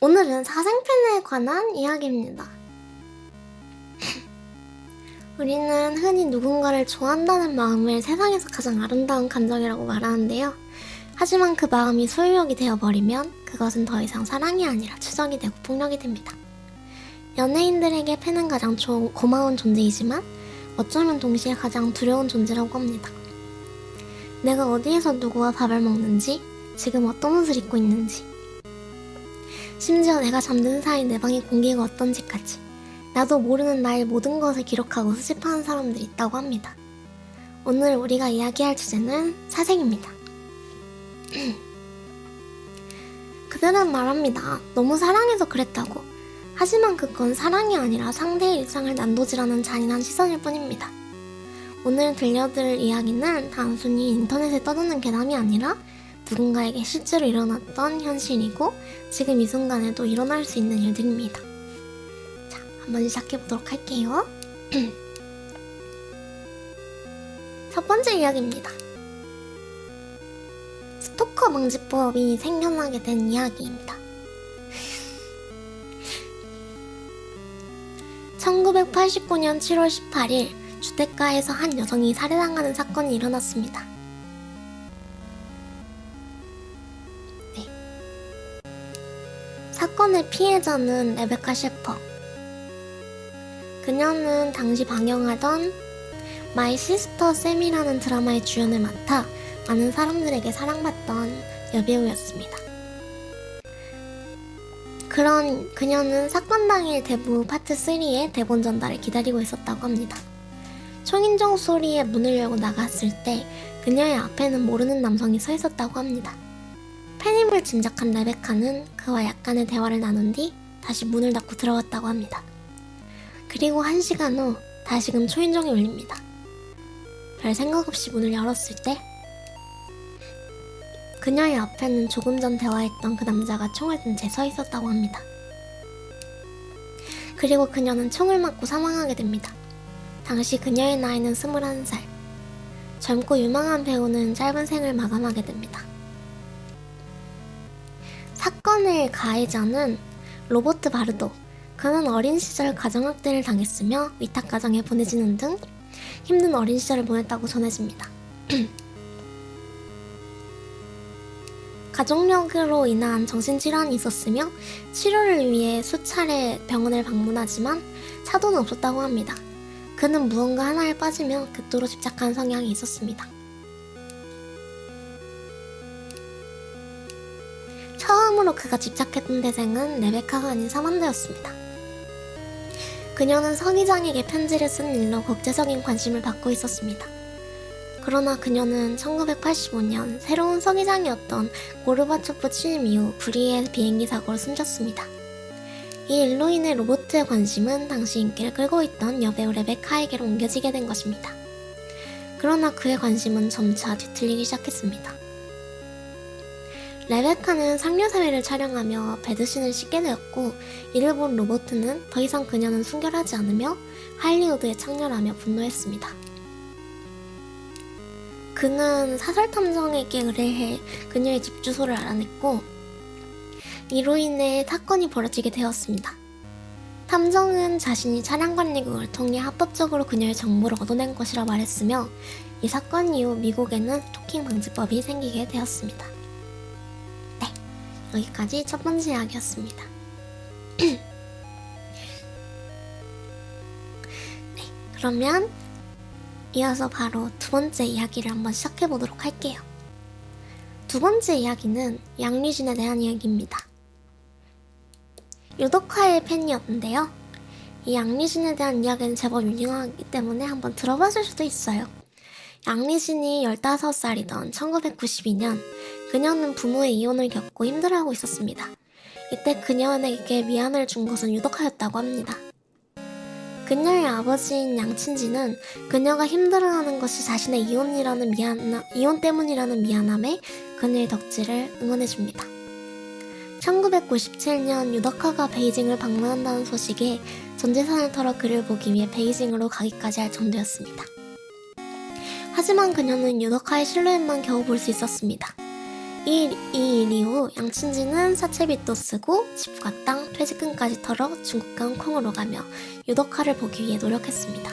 오늘은 사생팬에 관한 이야기입니다. 우리는 흔히 누군가를 좋아한다는 마음을 세상에서 가장 아름다운 감정이라고 말하는데요. 하지만 그 마음이 소유욕이 되어버리면 그것은 더 이상 사랑이 아니라 추정이 되고 폭력이 됩니다. 연예인들에게 팬은 가장 고마운 존재이지만 어쩌면 동시에 가장 두려운 존재라고 합니다. 내가 어디에서 누구와 밥을 먹는지, 지금 어떤 옷을 입고 있는지, 심지어 내가 잠든 사이 내 방의 공기가 어떤지까지 나도 모르는 나의 모든 것을 기록하고 수집하는 사람들이 있다고 합니다. 오늘 우리가 이야기할 주제는 사생입니다. 그들은 말합니다. 너무 사랑해서 그랬다고. 하지만 그건 사랑이 아니라 상대의 일상을 난도질하는 잔인한 시선일 뿐입니다. 오늘 들려드릴 이야기는 단순히 인터넷에 떠도는 괴담이 아니라 누군가에게 실제로 일어났던 현실이고 지금 이 순간에도 일어날 수 있는 일들입니다. 자, 한번 시작해보도록 할게요. 첫 번째 이야기입니다. 스토커 방지법이 생겨나게 된 이야기입니다. 1989년 7월 18일 주택가에서 한 여성이 살해당하는 사건이 일어났습니다. 사건의 피해자는 레베카 셰퍼. 그녀는 당시 방영하던 마이 시스터 샘이라는 드라마의 주연을 맡아 많은 사람들에게 사랑받던 여배우였습니다. 그런 그녀는 사건 당일 대부 파트 3의 대본 전달을 기다리고 있었다고 합니다. 초인종 소리에 문을 열고 나갔을 때 그녀의 앞에는 모르는 남성이 서 있었다고 합니다. 팬임을 짐작한 레베카는 그와 약간의 대화를 나눈 뒤 다시 문을 닫고 들어갔다고 합니다. 그리고 1시간 후 다시금 초인종이 울립니다. 별 생각 없이 문을 열었을 때 그녀의 앞에는 조금 전 대화했던 그 남자가 총을 든 채 서 있었다고 합니다. 그리고 그녀는 총을 맞고 사망하게 됩니다. 당시 그녀의 나이는 21살. 젊고 유망한 배우는 짧은 생을 마감하게 됩니다. 사건의 가해자는 로버트 바르도. 그는 어린 시절 가정학대를 당했으며 위탁가정에 보내지는 등 힘든 어린 시절을 보냈다고 전해집니다. 가족력으로 인한 정신질환이 있었으며 치료를 위해 수차례 병원을 방문하지만 차도는 없었다고 합니다. 그는 무언가 하나에 빠지면 극도로 집착한 성향이 있었습니다. 처음으로 그가 집착했던 대상은 레베카가 아닌 사만다였습니다. 그녀는 서기장에게 편지를 쓴 일로 국제적인 관심을 받고 있었습니다. 그러나 그녀는 1985년 새로운 서기장이었던 고르바초프 취임 이후 불의의 비행기 사고로 숨졌습니다. 이 일로 인해 로버트의 관심은 당시 인기를 끌고 있던 여배우 레베카에게로 옮겨지게 된 것입니다. 그러나 그의 관심은 점차 뒤틀리기 시작했습니다. 레베카는 상류사회를 촬영하며 배드신을 씻게 되었고 이를 본 로버트는 더 이상 그녀는 순결하지 않으며 할리우드에 창렬하며 분노했습니다. 그는 사설탐정에게 의뢰해 그녀의 집 주소를 알아냈고 이로 인해 사건이 벌어지게 되었습니다. 탐정은 자신이 차량관리국을 통해 합법적으로 그녀의 정보를 얻어낸 것이라 말했으며 이 사건 이후 미국에는 스토킹 방지법이 생기게 되었습니다. 네, 여기까지 첫 번째 이야기였습니다. 네, 그러면 이어서 바로 두 번째 이야기를 한번 시작해보도록 할게요. 두 번째 이야기는 양리준에 대한 이야기입니다. 유덕화의 팬이었는데요. 이 양리준에 대한 이야기는 제법 유명하기 때문에 한번 들어봤을 수도 있어요. 양리준이 15살이던 1992년 그녀는 부모의 이혼을 겪고 힘들어하고 있었습니다. 이때 그녀에게 미안을 준 것은 유덕화였다고 합니다. 그녀의 아버지인 양친지는 그녀가 힘들어하는 것이 자신의 이혼 때문이라는 미안함에 그녀의 덕질을 응원해줍니다. 1997년 유덕화가 베이징을 방문한다는 소식에 전 재산을 털어 그를 보기 위해 베이징으로 가기까지 할 정도였습니다. 하지만 그녀는 유덕화의 실루엣만 겨우 볼 수 있었습니다. 이 일 이후 양춘지는 사채빚도 쓰고 집과 땅, 퇴직금까지 털어 중국과 홍콩으로 가며 유덕화를 보기 위해 노력했습니다.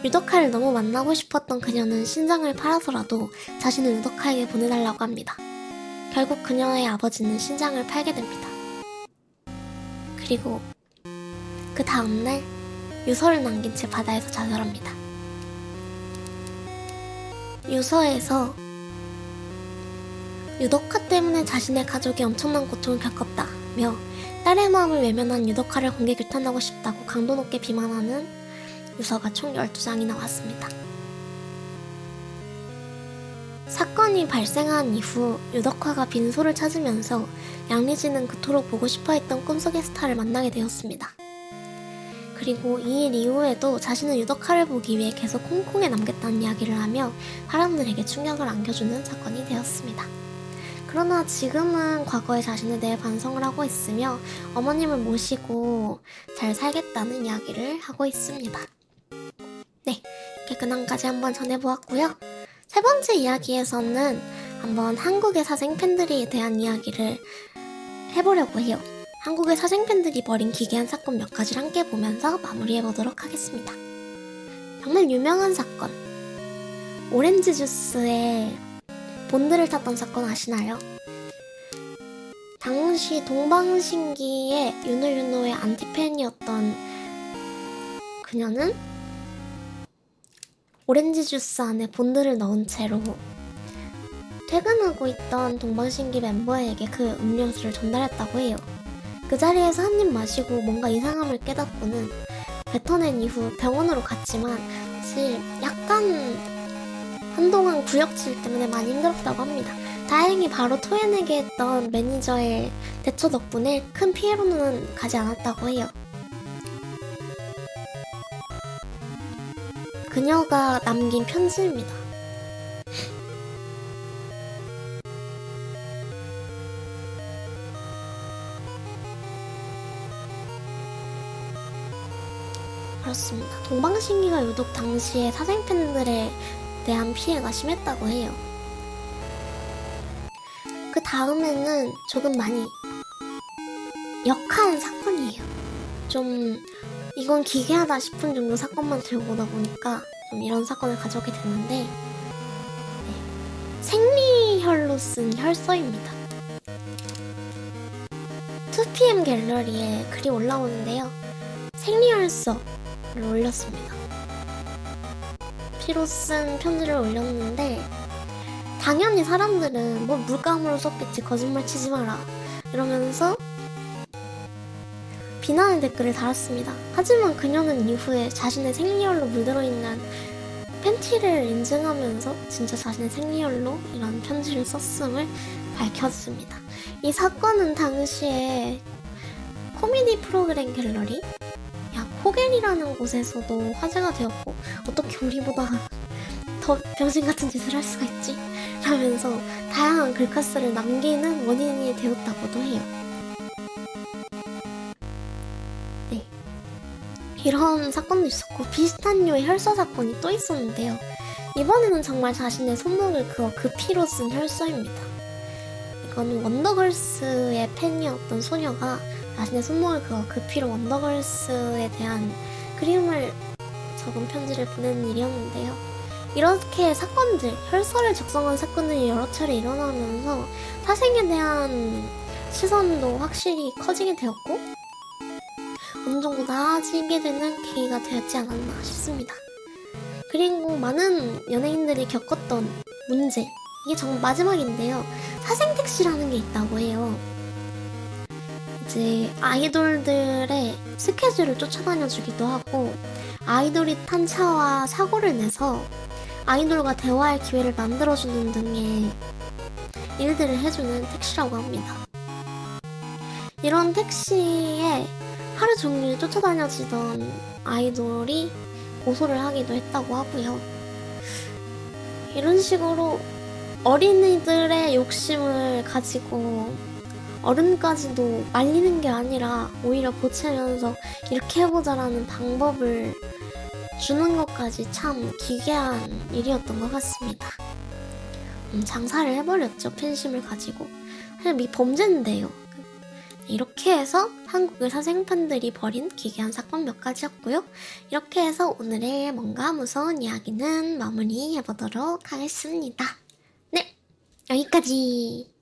유덕화를 너무 만나고 싶었던 그녀는 신장을 팔아서라도 자신을 유덕화에게 보내달라고 합니다. 결국 그녀의 아버지는 신장을 팔게 됩니다. 그리고 그 다음날 유서를 남긴 채 바다에서 자살합니다. 유서에서 유덕화 때문에 자신의 가족이 엄청난 고통을 겪었다며 딸의 마음을 외면한 유덕화를 공개 규탄하고 싶다고 강도 높게 비난하는 유서가 총 12장이 나왔습니다. 사건이 발생한 이후 유덕화가 빈소를 찾으면서 양리지는 그토록 보고 싶어했던 꿈속의 스타를 만나게 되었습니다. 그리고 이 일 이후에도 자신은 유덕화를 보기 위해 계속 홍콩에 남겠다는 이야기를 하며 사람들에게 충격을 안겨주는 사건이 되었습니다. 그러나 지금은 과거의 자신에 대해 반성을 하고 있으며 어머님을 모시고 잘 살겠다는 이야기를 하고 있습니다. 네, 이렇게 근황까지 한번 전해보았고요. 세 번째 이야기에서는 한번 한국의 사생 팬들에 대한 이야기를 해보려고 해요. 한국의 사생 팬들이 벌인 기괴한 사건 몇 가지를 함께 보면서 마무리해보도록 하겠습니다. 정말 유명한 사건, 오렌지 주스에 본드를 탔던 사건 아시나요? 당시 동방신기의 윤호의 안티팬이었던 그녀는 오렌지 주스 안에 본드를 넣은 채로 퇴근하고 있던 동방신기 멤버에게 그 음료수를 전달했다고 해요. 그 자리에서 한 입 마시고 뭔가 이상함을 깨닫고는 뱉어낸 이후 병원으로 갔지만 사실 약간 한동안 구역질 때문에 많이 힘들었다고 합니다. 다행히 바로 토해내게 했던 매니저의 대처 덕분에 큰 피해로는 가지 않았다고 해요. 그녀가 남긴 편지입니다. 그렇습니다. 동방신기가 유독 당시에 사생팬들에 대한 피해가 심했다고 해요. 그 다음에는 조금 많이 역한 사건이에요. 좀 이건 기괴하다 싶은 정도 사건만 들고 오다 보니까 좀 이런 사건을 가져오게 됐는데, 네. 생리혈로 쓴 혈서입니다. 2PM 갤러리에 글이 올라오는데요. 생리혈서를 올렸습니다. 피로 쓴 편지를 올렸는데 당연히 사람들은 뭐 물감으로 썼겠지, 거짓말 치지 마라 이러면서 비난의 댓글을 달았습니다. 하지만 그녀는 이후에 자신의 생리혈로 물들어있는 팬티를 인증하면서 진짜 자신의 생리혈로 이런 편지를 썼음을 밝혔습니다. 이 사건은 당시에 코미디 프로그램 갤러리 코겔이라는 곳에서도 화제가 되었고, 어떻게 우리보다 더 병신같은 짓을 할 수가 있지? 라면서 다양한 글카스를 남기는 원인이 되었다고도 해요. 네, 이런 사건도 있었고 비슷한 류의 혈서 사건이 또 있었는데요. 이번에는 정말 자신의 손목을 그어 그 피로 쓴 혈서입니다. 이건 원더걸스의 팬이었던 소녀가 자신의 손목을 그어 그 피로 원더걸스에 대한 그림을 적은 편지를 보내는 일이었는데요. 이렇게 사건들, 혈서를 작성한 사건들이 여러 차례 일어나면서 사생에 대한 시선도 확실히 커지게 되었고 어느 정도 나아지게 되는 계기가 되었지 않았나 싶습니다. 그리고 많은 연예인들이 겪었던 문제, 이게 정말 마지막인데요. 사생택시라는 게 있다고 해요. 이제 아이돌들의 스케줄을 쫓아다녀주기도 하고 아이돌이 탄 차와 사고를 내서 아이돌과 대화할 기회를 만들어주는 등의 일들을 해주는 택시라고 합니다. 이런 택시에 하루 종일 쫓아다녀지던 아이돌이 고소를 하기도 했다고 하고요. 이런 식으로 어린이들의 욕심을 가지고 어른까지도 말리는 게 아니라 오히려 보채면서 이렇게 해보자라는 방법을 주는 것까지 참 기괴한 일이었던 것 같습니다. 장사를 해버렸죠. 팬심을 가지고. 사실 이 범죄인데요. 이렇게 해서 한국의 사생팬들이 벌인 기괴한 사건 몇 가지였고요. 이렇게 해서 오늘의 뭔가 무서운 이야기는 마무리해보도록 하겠습니다. 네, 여기까지.